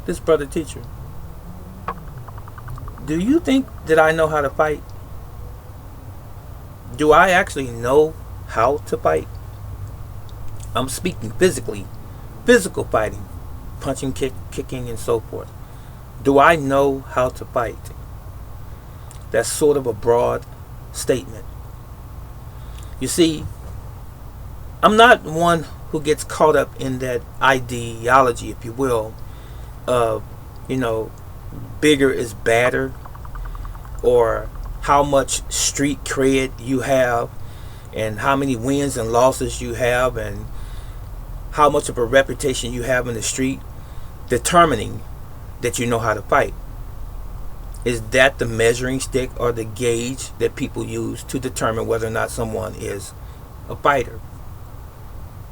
this brother teacher, do you think that I know how to fight? Do I actually know how to fight? I'm speaking physically, physical fighting, punching, kicking, and so forth. Do I know how to fight? That's sort of a broad statement. You see, I'm not one who gets caught up in that ideology, if you will, of, you know, bigger is badder, or how much street cred you have, and how many wins and losses you have, and how much of a reputation you have in the street determining that you know how to fight. Is that the measuring stick or the gauge that people use to determine whether or not someone is a fighter?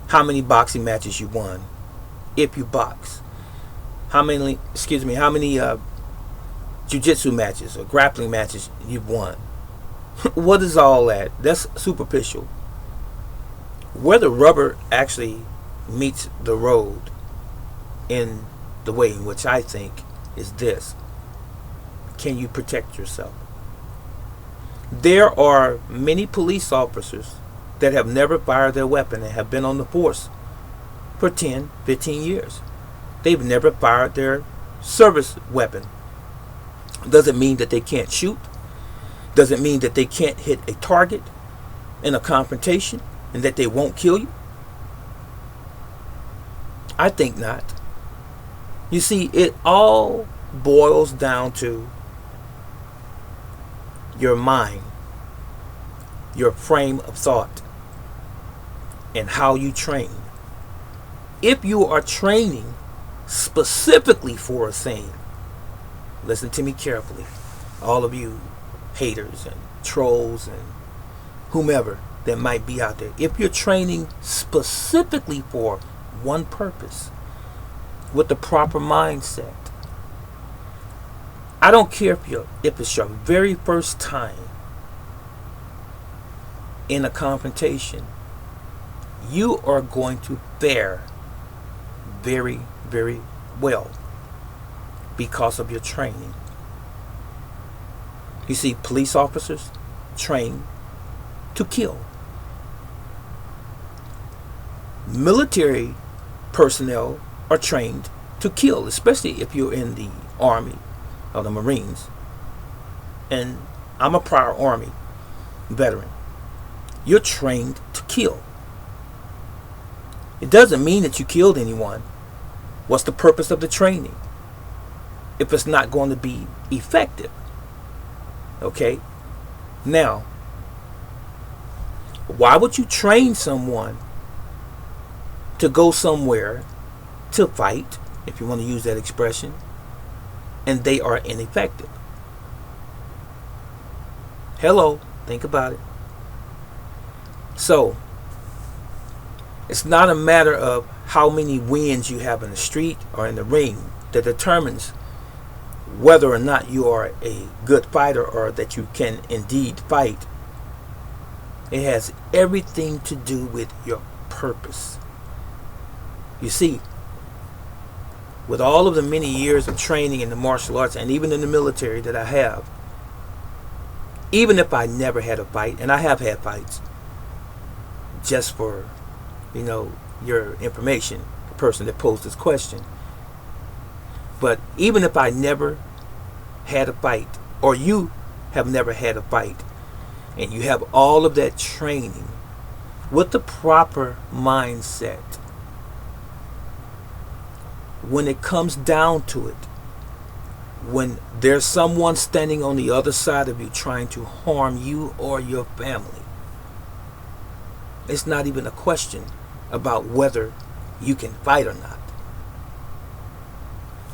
How many boxing matches you won, if you box? How many jiu-jitsu matches or grappling matches you've won? What is all that? That's superficial. Where the rubber actually meets the road, in the way in which I think, is this: can you protect yourself? There are many police officers that have never fired their weapon and have been on the force for 10, 15 years. They've never fired their service weapon. Doesn't mean that they can't shoot. Doesn't mean that they can't hit a target in a confrontation and that they won't kill you. I think not. You see, it all boils down to your mind, your frame of thought, and how you train. If you are training specifically for a thing, listen to me carefully, all of you haters and trolls and whomever that might be out there. If you're training specifically for one purpose, with the proper mindset, I don't care if it's your very first time in a confrontation, you are going to fare very, very well because of your training. You see, police officers train to kill. Military personnel are trained to kill, especially if you're in the Army or the Marines. And I'm a prior Army veteran. You're trained to kill. It doesn't mean that you killed anyone. What's the purpose of the training if it's not going to be effective? Okay? Now, why would you train someone to go somewhere to fight, if you want to use that expression, and they are ineffective? Hello, think about it. So, it's not a matter of how many wins you have in the street or in the ring that determines whether or not you are a good fighter or that you can indeed fight. It has everything to do with your purpose. You see, with all of the many years of training in the martial arts and even in the military that I have, even if I never had a fight, and I have had fights, just for, your information, the person that posed this question. But even if I never had a fight, or you have never had a fight, and you have all of that training with the proper mindset, when it comes down to it, when there's someone standing on the other side of you trying to harm you or your family, it's not even a question about whether you can fight or not.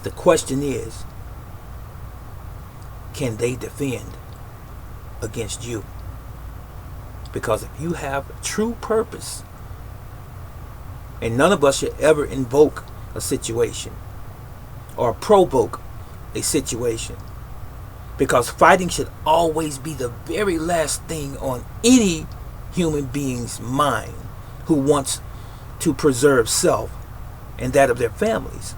The question is, can they defend against you? Because if you have a true purpose, and none of us should ever invoke a situation or provoke a situation, because fighting should always be the very last thing on any human being's mind who wants to preserve self and that of their families.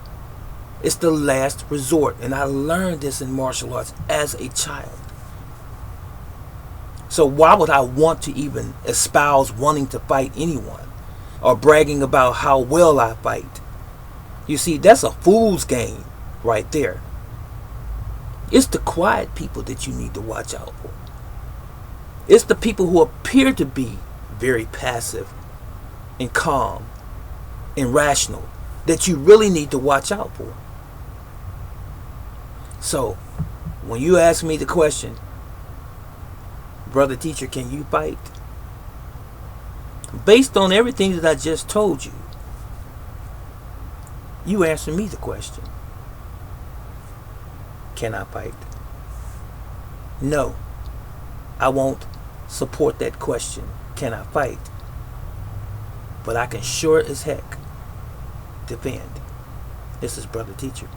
It's the last resort. And I learned this in martial arts as a child. So why would I want to even espouse wanting to fight anyone or bragging about how well I fight? You see, that's a fool's game right there. It's the quiet people that you need to watch out for. It's the people who appear to be very passive and calm and rational that you really need to watch out for. So, when you ask me the question, brother teacher, can you fight? Based on everything that I just told you, you answer me the question. Can I fight? No, I won't support that question. Can I fight? But I can sure as heck defend. This is Brother Teacher.